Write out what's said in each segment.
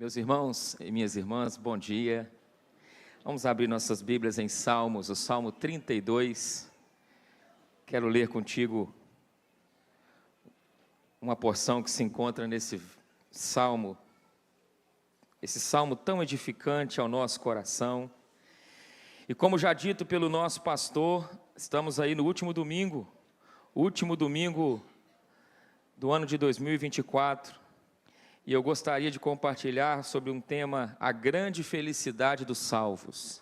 Meus irmãos e minhas irmãs, bom dia. Vamos abrir nossas Bíblias em Salmos, o Salmo 32. Quero ler contigo uma porção que se encontra nesse salmo, esse salmo tão edificante ao nosso coração. E como já dito pelo nosso pastor, estamos aí no último domingo do ano de 2024. E eu gostaria de compartilhar sobre um tema, a grande felicidade dos salvos.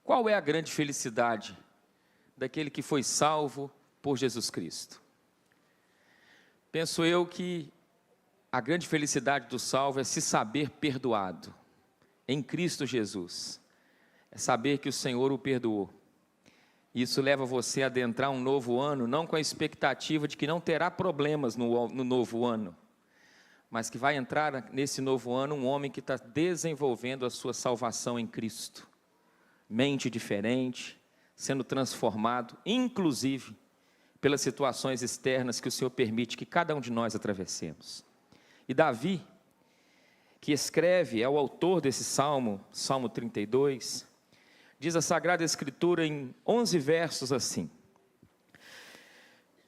Qual é a grande felicidade daquele que foi salvo por Jesus Cristo? Penso eu que a grande felicidade do salvo é se saber perdoado em Cristo Jesus. É saber que o Senhor o perdoou. Isso leva você a adentrar um novo ano, não com a expectativa de que não terá problemas no novo ano, mas que vai entrar nesse novo ano um homem que está desenvolvendo a sua salvação em Cristo. Mente diferente, sendo transformado, inclusive, pelas situações externas que o Senhor permite que cada um de nós atravessemos. E Davi, que escreve, é o autor desse salmo, Salmo 32, diz a Sagrada Escritura em 11 versos assim: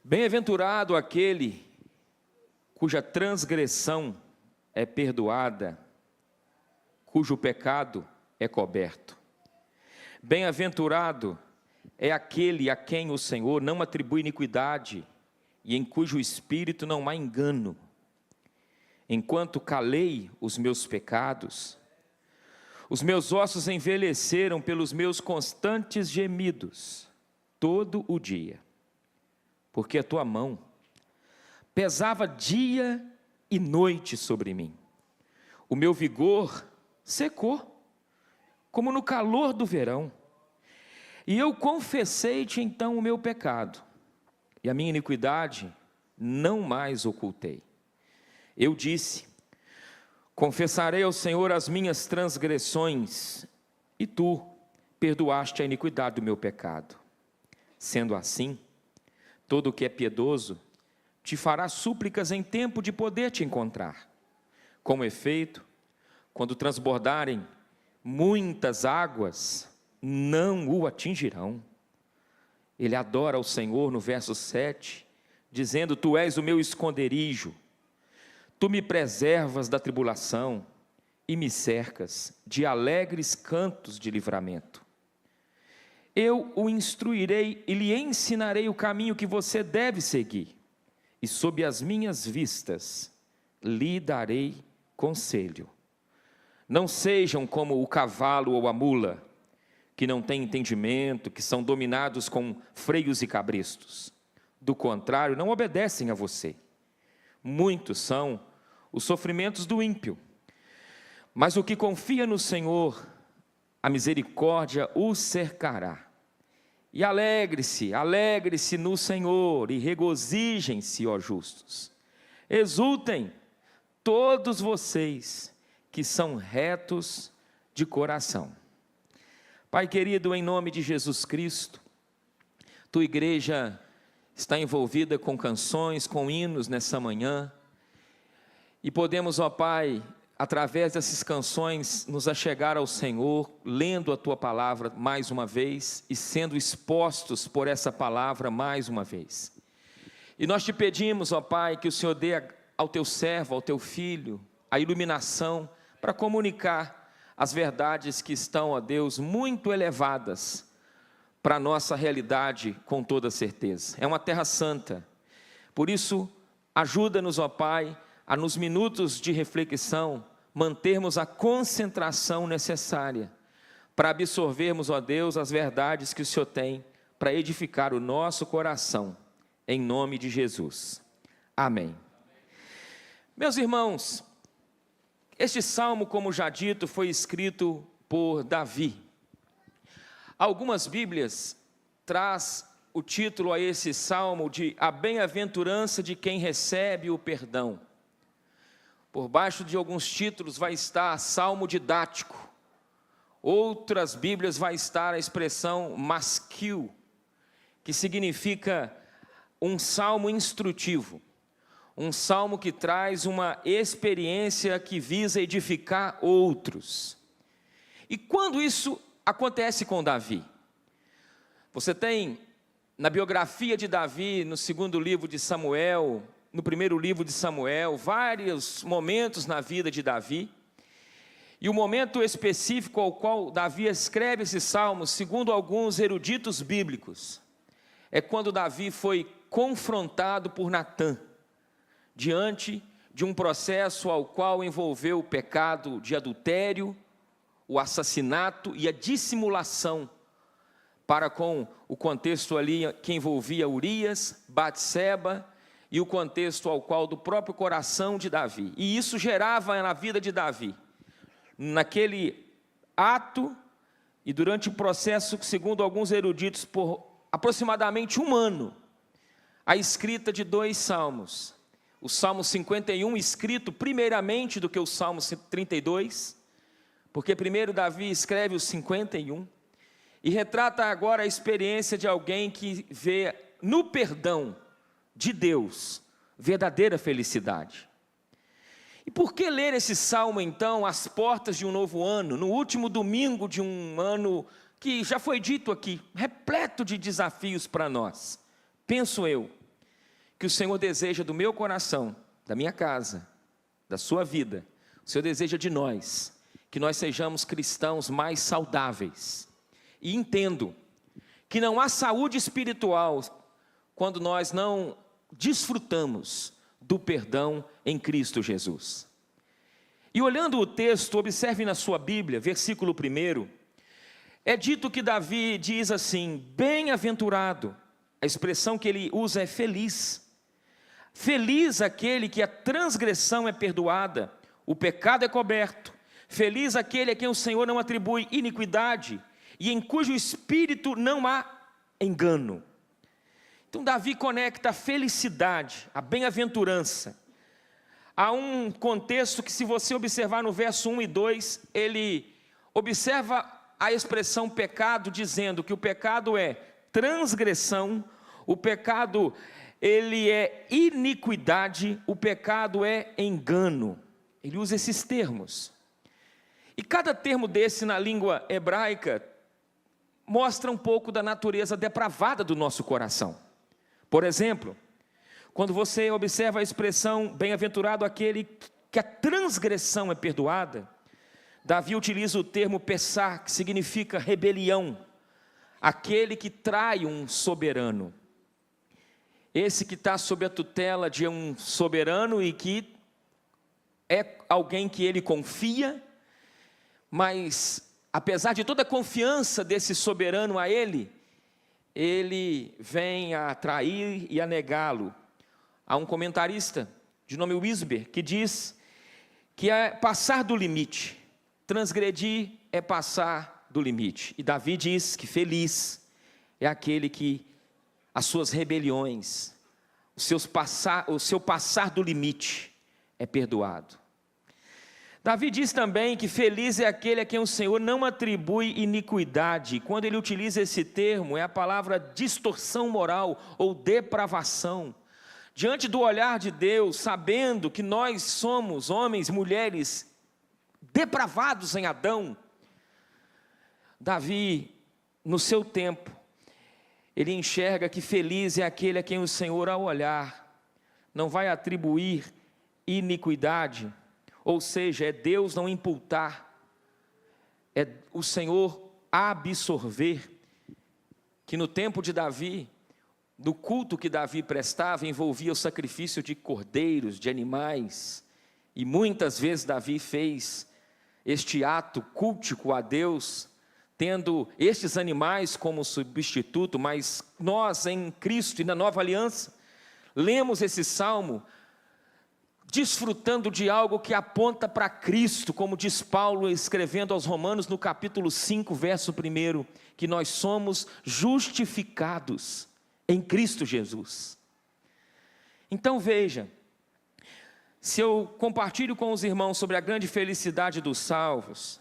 Bem-aventurado aquele cuja transgressão é perdoada, cujo pecado é coberto. Bem-aventurado é aquele a quem o Senhor não atribui iniquidade e em cujo espírito não há engano. Enquanto calei os meus pecados, os meus ossos envelheceram pelos meus constantes gemidos todo o dia, porque a tua mão pesava dia e noite sobre mim. O meu vigor secou, como no calor do verão. E eu confessei-te então o meu pecado, e a minha iniquidade não mais ocultei. Eu disse: confessarei ao Senhor as minhas transgressões, e tu perdoaste a iniquidade do meu pecado. Sendo assim, todo o que é piedoso te fará súplicas em tempo de poder te encontrar. Com efeito, quando transbordarem muitas águas, não o atingirão. Ele adora ao Senhor no verso 7, dizendo: tu és o meu esconderijo, tu me preservas da tribulação e me cercas de alegres cantos de livramento. Eu o instruirei e lhe ensinarei o caminho que você deve seguir. E sob as minhas vistas lhe darei conselho. Não sejam como o cavalo ou a mula, que não têm entendimento, que são dominados com freios e cabrestos. Do contrário, não obedecem a você. Muitos são os sofrimentos do ímpio, mas o que confia no Senhor, a misericórdia o cercará. E alegre-se no Senhor, e regozijem-se, ó justos. Exultem todos vocês que são retos de coração. Pai querido, em nome de Jesus Cristo, tua igreja está envolvida com canções, com hinos nessa manhã, e podemos, ó Pai, através dessas canções, nos achegar ao Senhor, lendo a Tua Palavra mais uma vez, e sendo expostos por essa Palavra mais uma vez. E nós te pedimos, ó Pai, que o Senhor dê ao Teu servo, ao Teu Filho, a iluminação, para comunicar as verdades que estão, ó Deus, muito elevadas, para a nossa realidade, com toda certeza. É uma terra santa, por isso, ajuda-nos, ó Pai, a nos minutos de reflexão, mantermos a concentração necessária para absorvermos, ó Deus, as verdades que o Senhor tem para edificar o nosso coração, em nome de Jesus. Amém. Meus irmãos, este salmo, como já dito, foi escrito por Davi. Algumas Bíblias traz o título a esse salmo de A Bem-aventurança de quem recebe o perdão. Por baixo de alguns títulos vai estar salmo didático. Outras Bíblias vai estar a expressão masquil, que significa um salmo instrutivo. um salmo que traz uma experiência que visa edificar outros. E quando isso acontece com Davi? Você tem na biografia de Davi, no segundo livro de Samuel, no primeiro livro de Samuel, vários momentos na vida de Davi. E o momento específico ao qual Davi escreve esse salmo, segundo alguns eruditos bíblicos, é quando Davi foi confrontado por Natã, diante de um processo ao qual envolveu o pecado de adultério, o assassinato e a dissimulação, para com o contexto ali que envolvia Urias, Batseba, e o contexto ao qual do próprio coração de Davi. E isso gerava na vida de Davi, naquele ato, e durante o processo, segundo alguns eruditos, por aproximadamente 1 ano, a escrita de 2 salmos. O Salmo 51, escrito primeiramente do que o Salmo 32, porque primeiro Davi escreve o 51, e retrata agora a experiência de alguém que vê no perdão de Deus verdadeira felicidade. E por que ler esse salmo então às portas de um novo ano, no último domingo de um ano que já foi dito aqui, repleto de desafios para nós? Penso eu que o Senhor deseja do meu coração, da minha casa, da sua vida, o Senhor deseja de nós, que nós sejamos cristãos mais saudáveis. E entendo que não há saúde espiritual quando nós não desfrutamos do perdão em Cristo Jesus. E olhando o texto, observe na sua Bíblia, versículo 1, é dito que Davi diz assim: bem-aventurado, a expressão que ele usa é feliz. Feliz aquele que a transgressão é perdoada, o pecado é coberto. Feliz aquele a quem o Senhor não atribui iniquidade e em cujo espírito não há engano. Então Davi conecta a felicidade, a bem-aventurança, a um contexto que, se você observar no verso 1 e 2, ele observa a expressão pecado, dizendo que o pecado é transgressão, o pecado ele é iniquidade, o pecado é engano. Ele usa esses termos. E cada termo desse na língua hebraica mostra um pouco da natureza depravada do nosso coração. Por exemplo, quando você observa a expressão bem-aventurado aquele que a transgressão é perdoada, Davi utiliza o termo pessar, que significa rebelião, aquele que trai um soberano. Esse que está sob a tutela de um soberano e que é alguém que ele confia, mas apesar de toda a confiança desse soberano a ele vem a trair e a negá-lo. Há um comentarista de nome Wisber que diz que é passar do limite, transgredir é passar do limite. E Davi diz que feliz é aquele que as suas rebeliões, o seu passar do limite é perdoado. Davi diz também que feliz é aquele a quem o Senhor não atribui iniquidade. Quando ele utiliza esse termo, é a palavra distorção moral ou depravação. Diante do olhar de Deus, sabendo que nós somos homens, mulheres depravados em Adão, Davi, no seu tempo, ele enxerga que feliz é aquele a quem o Senhor, ao olhar, não vai atribuir iniquidade. Ou seja, é Deus não imputar, é o Senhor absorver, que no tempo de Davi, do culto que Davi prestava, envolvia o sacrifício de cordeiros, de animais, e muitas vezes Davi fez este ato cultico a Deus, tendo estes animais como substituto, mas nós em Cristo e na nova aliança, lemos esse salmo, desfrutando de algo que aponta para Cristo, como diz Paulo escrevendo aos Romanos no capítulo 5, verso 1, que nós somos justificados em Cristo Jesus. Então veja, se eu compartilho com os irmãos sobre a grande felicidade dos salvos,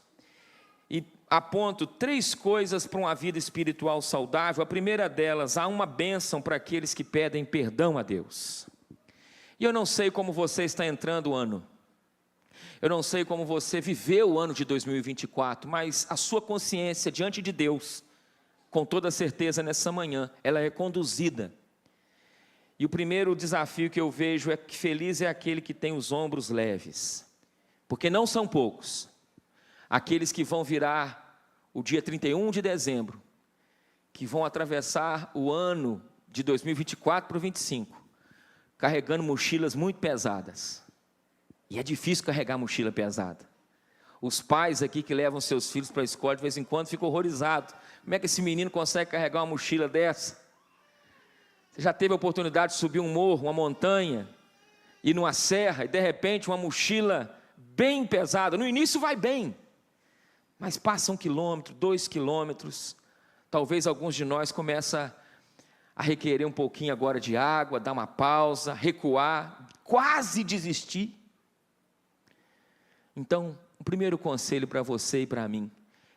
e aponto 3 coisas para uma vida espiritual saudável, a primeira delas, há uma bênção para aqueles que pedem perdão a Deus. E eu não sei como você está entrando o ano, eu não sei como você viveu o ano de 2024, mas a sua consciência diante de Deus, com toda certeza nessa manhã, ela é conduzida. E o primeiro desafio que eu vejo é que feliz é aquele que tem os ombros leves, porque não são poucos aqueles que vão virar o dia 31 de dezembro, que vão atravessar o ano de 2024 para o 25, carregando mochilas muito pesadas. E é difícil carregar mochila pesada. Os pais aqui que levam seus filhos para a escola, de vez em quando, ficam horrorizados. Como é que esse menino consegue carregar uma mochila dessa? Você já teve a oportunidade de subir um morro, uma montanha, ir numa serra, e de repente uma mochila bem pesada. No início vai bem, mas passa 1 quilômetro, 2 quilômetros, talvez alguns de nós começam a requerer um pouquinho agora de água, dar uma pausa, recuar, quase desistir. Então, o primeiro conselho para você e para mim,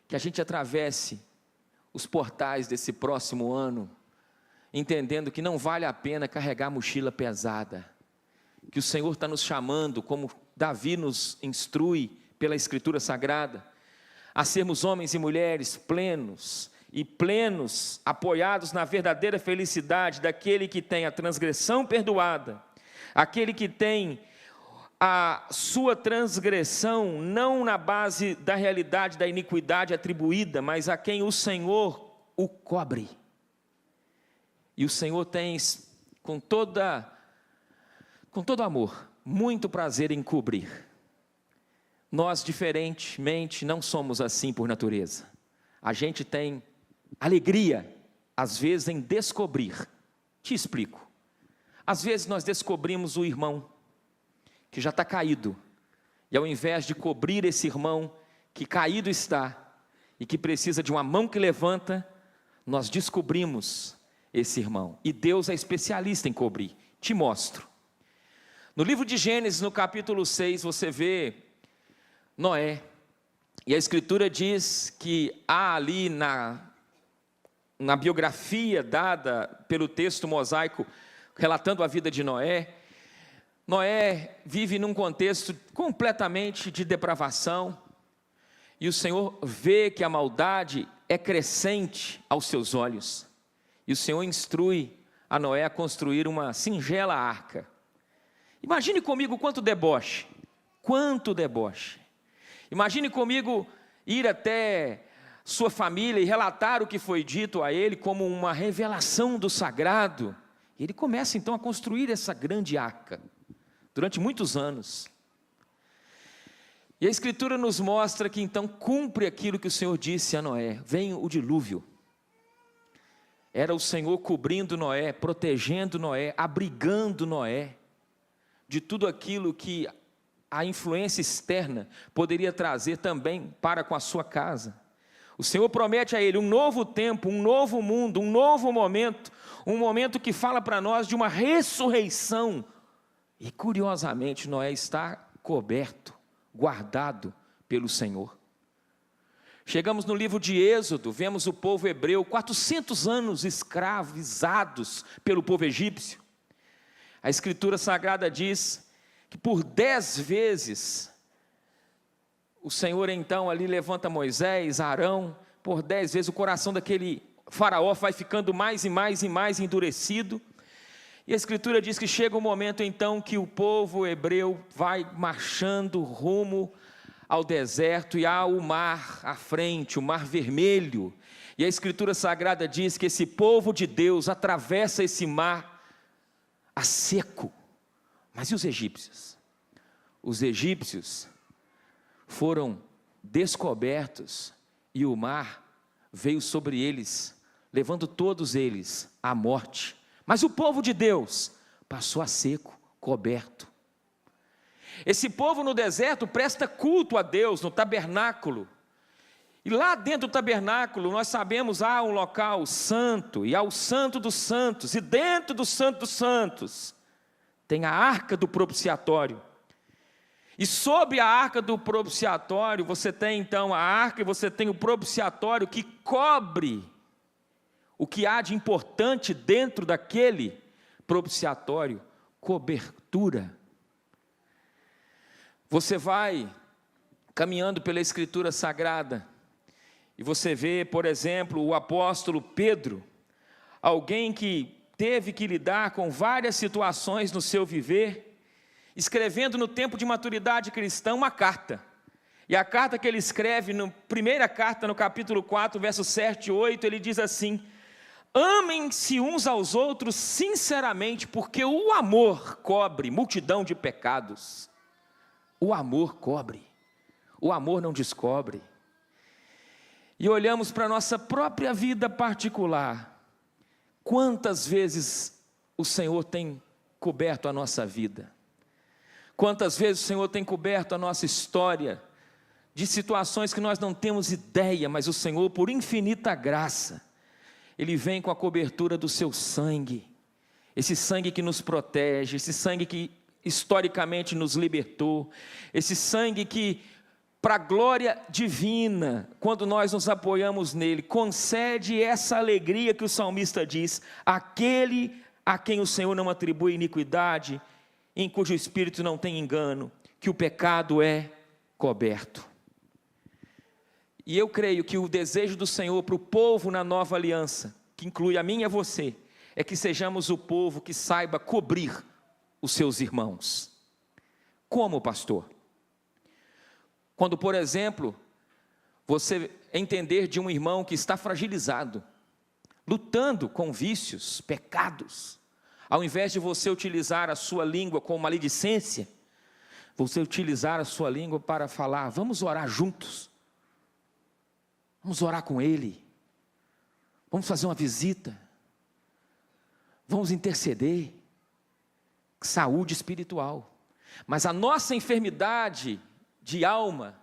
que a gente atravesse os portais desse próximo ano, entendendo que não vale a pena carregar mochila pesada, que o Senhor está nos chamando, como Davi nos instrui pela Escritura Sagrada, a sermos homens e mulheres plenos, apoiados na verdadeira felicidade daquele que tem a transgressão perdoada, aquele que tem a sua transgressão não na base da realidade da iniquidade atribuída, mas a quem o Senhor o cobre. E o Senhor tem, com todo amor, muito prazer em cobrir. Nós, diferentemente, não somos assim por natureza. A gente tem alegria, às vezes, em descobrir. Te explico. Às vezes nós descobrimos o irmão que já está caído, e ao invés de cobrir esse irmão que caído está, e que precisa de uma mão que levanta, nós descobrimos esse irmão, e Deus é especialista em cobrir. Te mostro. No livro de Gênesis, no capítulo 6, você vê Noé, e a Escritura diz que há ali na biografia dada pelo texto mosaico, relatando a vida de Noé, Noé vive num contexto completamente de depravação, e o Senhor vê que a maldade é crescente aos seus olhos, e o Senhor instrui a Noé a construir uma singela arca. Imagine comigo quanto deboche, imagine comigo ir até sua família e relatar o que foi dito a ele como uma revelação do sagrado, e ele começa então a construir essa grande arca, durante muitos anos, e a Escritura nos mostra que então cumpre aquilo que o Senhor disse a Noé: vem o dilúvio. Era o Senhor cobrindo Noé, protegendo Noé, abrigando Noé, de tudo aquilo que a influência externa poderia trazer também para com a sua casa. O Senhor promete a ele um novo tempo, um novo mundo, um novo momento, um momento que fala para nós de uma ressurreição. E curiosamente Noé está coberto, guardado pelo Senhor. Chegamos no livro de Êxodo, vemos o povo hebreu 400 anos escravizados pelo povo egípcio. A Escritura Sagrada diz que por 10 vezes o Senhor então ali levanta Moisés, Arão, por 10 vezes o coração daquele faraó vai ficando mais e mais e mais endurecido. E a Escritura diz que chega um momento então que o povo hebreu vai marchando rumo ao deserto, e há o mar à frente, o mar vermelho, e a Escritura Sagrada diz que esse povo de Deus atravessa esse mar a seco. Mas e os egípcios? Os egípcios foram descobertos, e o mar veio sobre eles, levando todos eles à morte. Mas o povo de Deus passou a seco, coberto. Esse povo no deserto presta culto a Deus no tabernáculo, e lá dentro do tabernáculo nós sabemos há um local santo, e há o santo dos santos, e dentro do santo dos santos tem a arca do propiciatório, e sob a arca do propiciatório você tem então a arca, e você tem o propiciatório que cobre o que há de importante dentro daquele propiciatório, cobertura. Você vai caminhando pela Escritura Sagrada e você vê, por exemplo, o apóstolo Pedro, alguém que teve que lidar com várias situações no seu viver, escrevendo no tempo de maturidade cristã uma carta. E a carta que ele escreve, na primeira carta, no capítulo 4, versos 7 e 8, ele diz assim: amem-se uns aos outros sinceramente, porque o amor cobre multidão de pecados. O amor cobre, o amor não descobre. E olhamos para a nossa própria vida particular. Quantas vezes o Senhor tem coberto a nossa vida? Quantas vezes o Senhor tem coberto a nossa história de situações que nós não temos ideia, mas o Senhor, por infinita graça, Ele vem com a cobertura do seu sangue, esse sangue que nos protege, esse sangue que historicamente nos libertou, esse sangue que, para a glória divina, quando nós nos apoiamos nele, concede essa alegria que o salmista diz: aquele a quem o Senhor não atribui iniquidade, em cujo espírito não tem engano, que o pecado é coberto. E eu creio que o desejo do Senhor para o povo na nova aliança, que inclui a mim e a você, é que sejamos o povo que saiba cobrir os seus irmãos. Como, pastor? Quando, por exemplo, você entender de um irmão que está fragilizado, lutando com vícios, pecados, ao invés de você utilizar a sua língua com maledicência, você utilizar a sua língua para falar: vamos orar juntos, vamos orar com ele, vamos fazer uma visita, vamos interceder. Saúde espiritual. Mas a nossa enfermidade de alma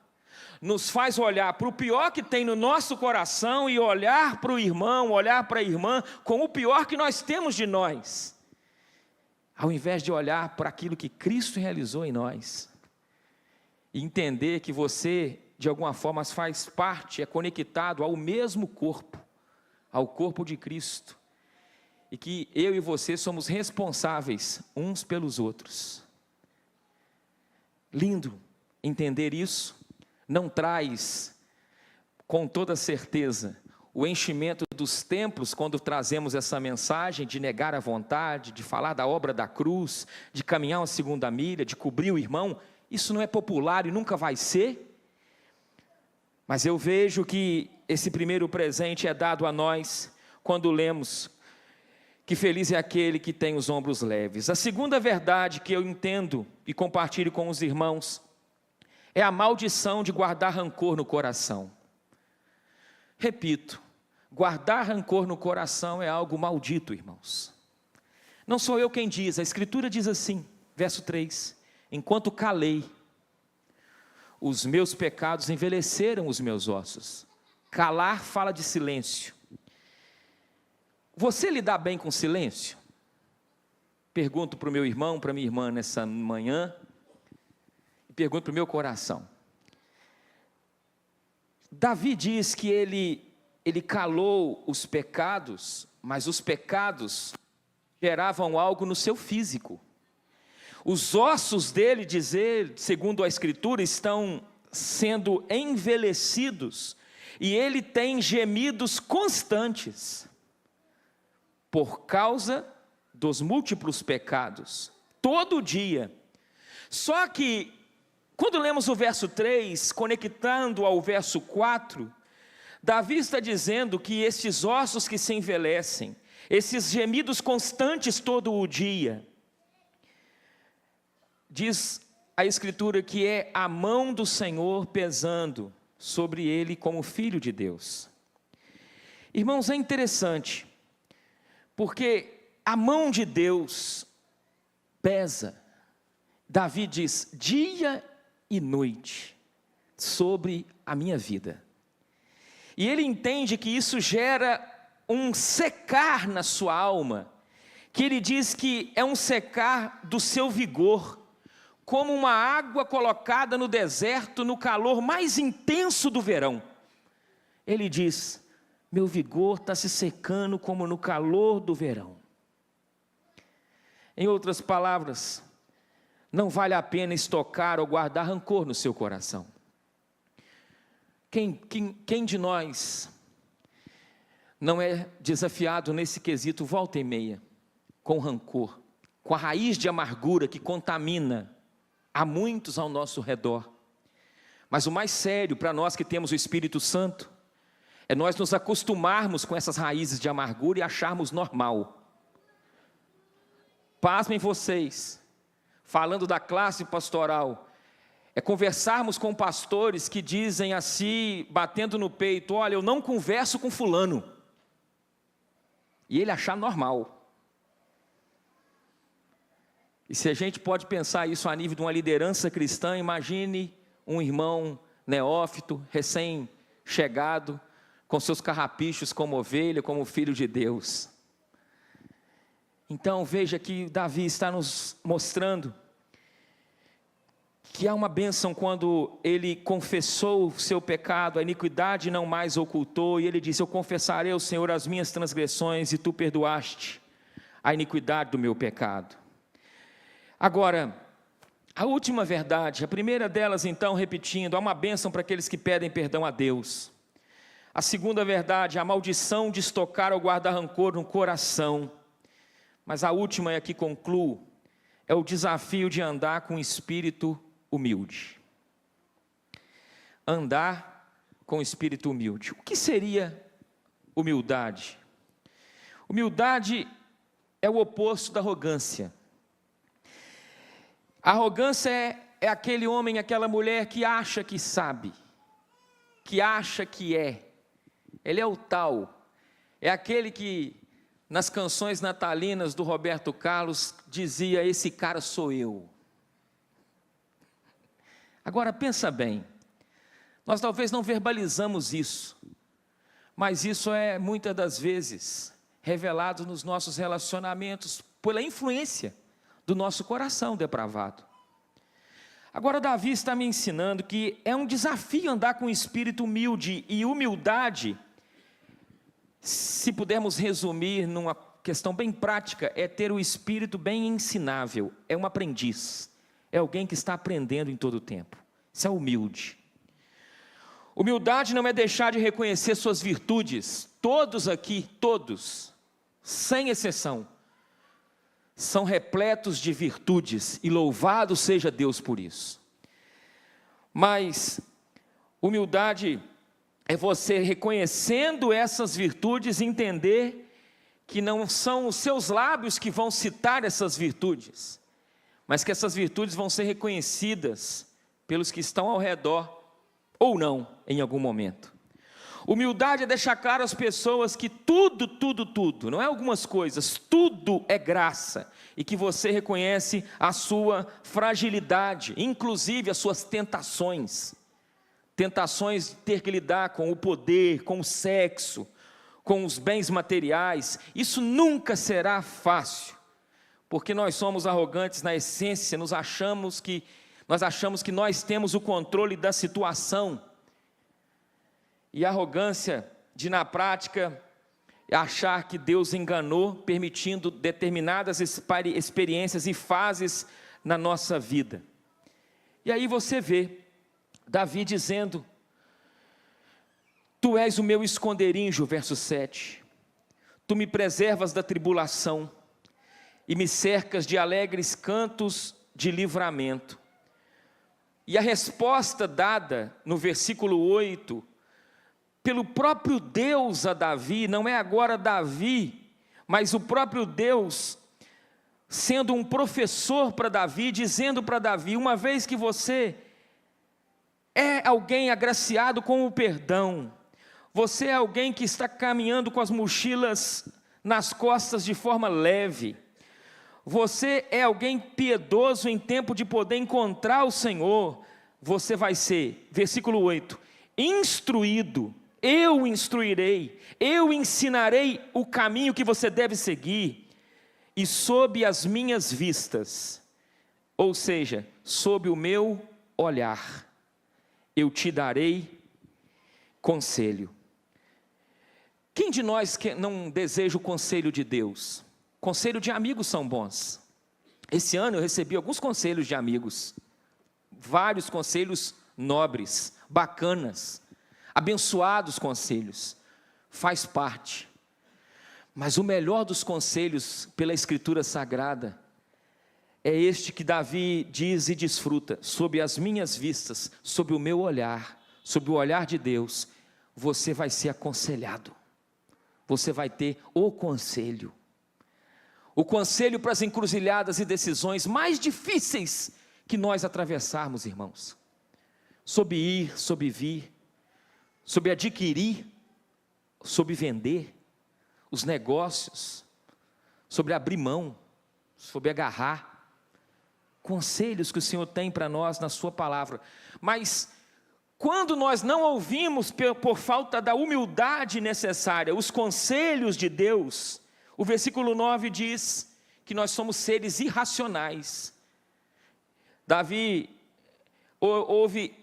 nos faz olhar para o pior que tem no nosso coração e olhar para o irmão, olhar para a irmã com o pior que nós temos de nós, ao invés de olhar para aquilo que Cristo realizou em nós e entender que você, de alguma forma, faz parte, é conectado ao mesmo corpo, ao corpo de Cristo, e que eu e você somos responsáveis uns pelos outros. Lindo entender isso. Não traz, com toda certeza, o enchimento dos templos quando trazemos essa mensagem de negar a vontade, de falar da obra da cruz, de caminhar uma segunda milha, de cobrir o irmão. Isso não é popular e nunca vai ser. Mas eu vejo que esse primeiro presente é dado a nós quando lemos que feliz é aquele que tem os ombros leves. A segunda verdade que eu entendo e compartilho com os irmãos é a maldição de guardar rancor no coração. Repito, guardar rancor no coração é algo maldito, irmãos. Não sou eu quem diz, a Escritura diz assim, verso 3: enquanto calei, os meus pecados envelheceram os meus ossos. Calar fala de silêncio. Você lidar bem com silêncio? Pergunto para o meu irmão, para a minha irmã nessa manhã, e pergunto para o meu coração. Davi diz que ele calou os pecados, mas os pecados geravam algo no seu físico. Os ossos dele, dizer, segundo a Escritura, estão sendo envelhecidos, e ele tem gemidos constantes, por causa dos múltiplos pecados, todo dia. Só que, quando lemos o verso 3, conectando ao verso 4, Davi está dizendo que esses ossos que se envelhecem, esses gemidos constantes todo o dia, diz a Escritura que é a mão do Senhor pesando sobre ele como filho de Deus. Irmãos, é interessante, porque a mão de Deus pesa. Davi diz: dia e noite sobre a minha vida. E ele entende que isso gera um secar na sua alma, que ele diz que é um secar do seu vigor, como uma água colocada no deserto no calor mais intenso do verão. Ele diz: meu vigor está se secando como no calor do verão. Em outras palavras, não vale a pena estocar ou guardar rancor no seu coração. Quem de nós não é desafiado nesse quesito volta e meia, com rancor, com a raiz de amargura que contamina a muitos ao nosso redor? Mas o mais sério para nós que temos o Espírito Santo é nós nos acostumarmos com essas raízes de amargura e acharmos normal. Pasmem vocês, falando da classe pastoral, é conversarmos com pastores que dizem assim, batendo no peito: olha, eu não converso com fulano, e ele achar normal. E se a gente pode pensar isso a nível de uma liderança cristã, imagine um irmão neófito, recém-chegado, com seus carrapichos como ovelha, como filho de Deus. Então veja que Davi está nos mostrando que há uma bênção quando ele confessou o seu pecado, a iniquidade não mais ocultou, e ele disse: eu confessarei ao Senhor as minhas transgressões, e tu perdoaste a iniquidade do meu pecado. Agora, a última verdade, a primeira delas então, repetindo, há uma bênção para aqueles que pedem perdão a Deus. A segunda verdade, a maldição de estocar ou guardar rancor no coração. Mas a última, e aqui concluo, é o desafio de andar com espírito humilde. Andar com espírito humilde. O que seria humildade? Humildade é o oposto da arrogância. A arrogância é aquele homem, aquela mulher que acha que sabe, que acha que é. Ele é o tal, é aquele que nas canções natalinas do Roberto Carlos dizia: esse cara sou eu. Agora pensa bem, nós talvez não verbalizamos isso, mas isso é muitas das vezes revelado nos nossos relacionamentos pela influência do nosso coração depravado. Agora Davi está me ensinando que é um desafio andar com espírito humilde, e humildade, se pudermos resumir numa questão bem prática, é ter o espírito bem ensinável, é um aprendiz, é alguém que está aprendendo em todo o tempo. Isso é humilde. Humildade não é deixar de reconhecer suas virtudes. Todos aqui, todos, sem exceção, são repletos de virtudes, e louvado seja Deus por isso. Mas humildade é você reconhecendo essas virtudes, entender que não são os seus lábios que vão citar essas virtudes, mas que essas virtudes vão ser reconhecidas pelos que estão ao redor, ou não, em algum momento. Humildade é deixar claro às pessoas que tudo, não é algumas coisas, tudo é graça, e que você reconhece a sua fragilidade, inclusive as suas tentações de ter que lidar com o poder, com o sexo, com os bens materiais. Isso nunca será fácil, porque nós somos arrogantes na essência, nós achamos que nós temos o controle da situação, e a arrogância de, na prática, achar que Deus enganou, permitindo determinadas experiências e fases na nossa vida. E aí você vê Davi dizendo: tu és o meu esconderijo, verso 7, tu me preservas da tribulação, e me cercas de alegres cantos de livramento. E a resposta dada no versículo 8, pelo próprio Deus a Davi, não é agora Davi, mas o próprio Deus, sendo um professor para Davi, dizendo para Davi: uma vez que você é alguém agraciado com o perdão, você é alguém que está caminhando com as mochilas nas costas de forma leve, você é alguém piedoso em tempo de poder encontrar o Senhor, você vai ser, versículo 8, instruído, eu instruirei, eu ensinarei o caminho que você deve seguir, e sob as minhas vistas, ou seja, sob o meu olhar, eu te darei conselho. Quem de nós que não deseja o conselho de Deus? Conselho de amigos são bons, esse ano eu recebi alguns conselhos de amigos, vários conselhos nobres, bacanas, abençoados conselhos, faz parte. Mas o melhor dos conselhos pela Escritura Sagrada é este que Davi diz e desfruta: sob as minhas vistas, sob o meu olhar, sob o olhar de Deus, você vai ser aconselhado, você vai ter o conselho para as encruzilhadas e decisões mais difíceis que nós atravessarmos, irmãos, sobre ir, sobre vir, sobre adquirir, sobre vender, os negócios, sobre abrir mão, sobre agarrar, conselhos que o Senhor tem para nós na sua palavra. Mas quando nós não ouvimos por falta da humildade necessária os conselhos de Deus, o versículo 9 diz que nós somos seres irracionais. Davi ouve,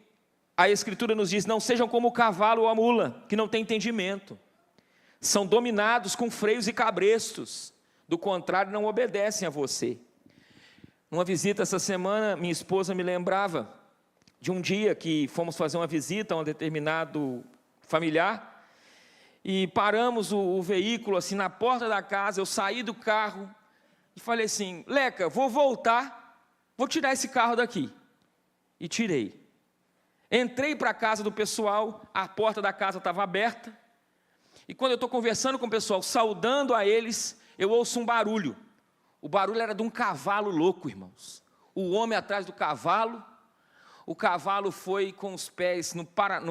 a Escritura nos diz: não sejam como o cavalo ou a mula, que não tem entendimento, são dominados com freios e cabrestos, do contrário não obedecem a você. Numa visita essa semana, minha esposa me lembrava de um dia que fomos fazer uma visita a um determinado familiar, e paramos o veículo assim na porta da casa. Eu saí do carro e falei assim: Leca, vou voltar, vou tirar esse carro daqui. E tirei. Entrei para a casa do pessoal, a porta da casa estava aberta, e quando eu estou conversando com o pessoal, saudando a eles, eu ouço um barulho. O barulho era de um cavalo louco, irmãos. O homem atrás do cavalo, o cavalo foi com os pés no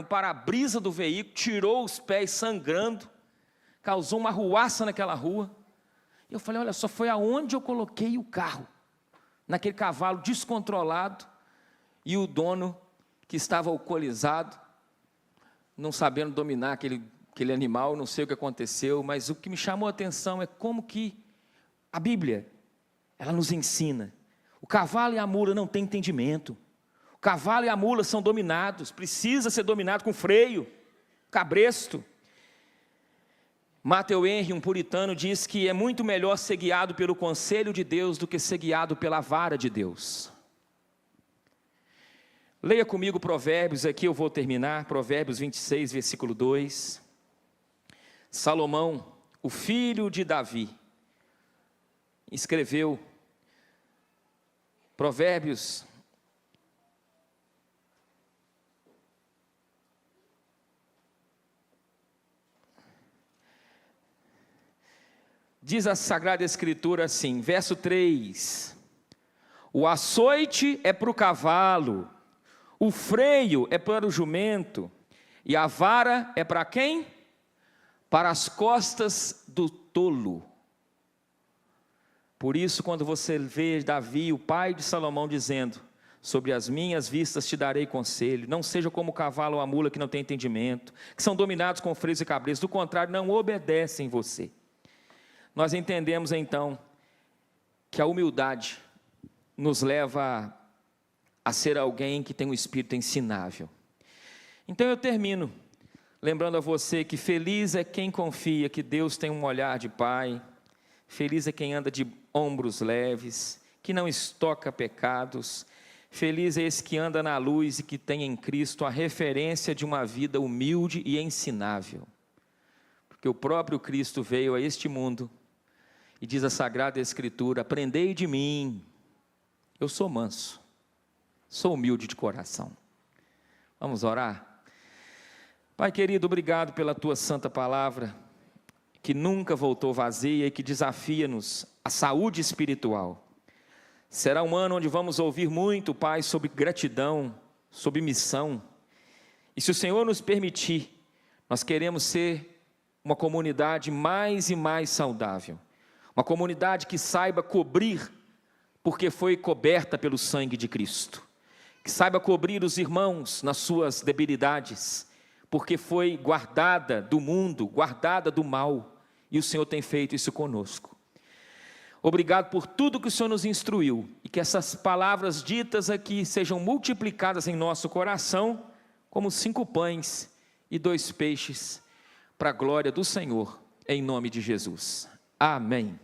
para-brisa do veículo, tirou os pés sangrando, causou uma arruaça naquela rua. Eu falei: olha só, foi aonde eu coloquei o carro, naquele cavalo descontrolado, e o dono, que estava alcoolizado, não sabendo dominar aquele animal. Não sei o que aconteceu, mas o que me chamou a atenção é como que a Bíblia, ela nos ensina: o cavalo e a mula não têm entendimento, o cavalo e a mula são dominados, precisa ser dominado com freio, cabresto. Matthew Henry, um puritano, diz que é muito melhor ser guiado pelo conselho de Deus do que ser guiado pela vara de Deus. Leia comigo Provérbios, aqui eu vou terminar, Provérbios 26, versículo 2. Salomão, o filho de Davi, escreveu Provérbios, diz a Sagrada Escritura assim, verso 3: o açoite é para o cavalo, o freio é para o jumento, e a vara é para quem? Para as costas do tolo. Por isso, quando você vê Davi, o pai de Salomão, dizendo: sobre as minhas vistas te darei conselho, não seja como o cavalo ou a mula que não tem entendimento, que são dominados com freios e cabreços, do contrário, não obedecem você. Nós entendemos então que a humildade nos leva a ser alguém que tem um espírito ensinável. Então eu termino lembrando a você que feliz é quem confia que Deus tem um olhar de pai, feliz é quem anda de ombros leves, que não estoca pecados, feliz é esse que anda na luz e que tem em Cristo a referência de uma vida humilde e ensinável, porque o próprio Cristo veio a este mundo e diz a Sagrada Escritura: aprendei de mim, eu sou manso, sou humilde de coração. Vamos orar? Pai querido, obrigado pela Tua santa palavra, que nunca voltou vazia e que desafia-nos à saúde espiritual. Será um ano onde vamos ouvir muito, Pai, sobre gratidão, sobre missão. E se o Senhor nos permitir, nós queremos ser uma comunidade mais e mais saudável. Uma comunidade que saiba cobrir, porque foi coberta pelo sangue de Cristo. Que saiba cobrir os irmãos nas suas debilidades, porque foi guardada do mundo, guardada do mal, e o Senhor tem feito isso conosco. Obrigado por tudo que o Senhor nos instruiu, e que essas palavras ditas aqui sejam multiplicadas em nosso coração, como 5 pães e 2 peixes, para a glória do Senhor, em nome de Jesus. Amém.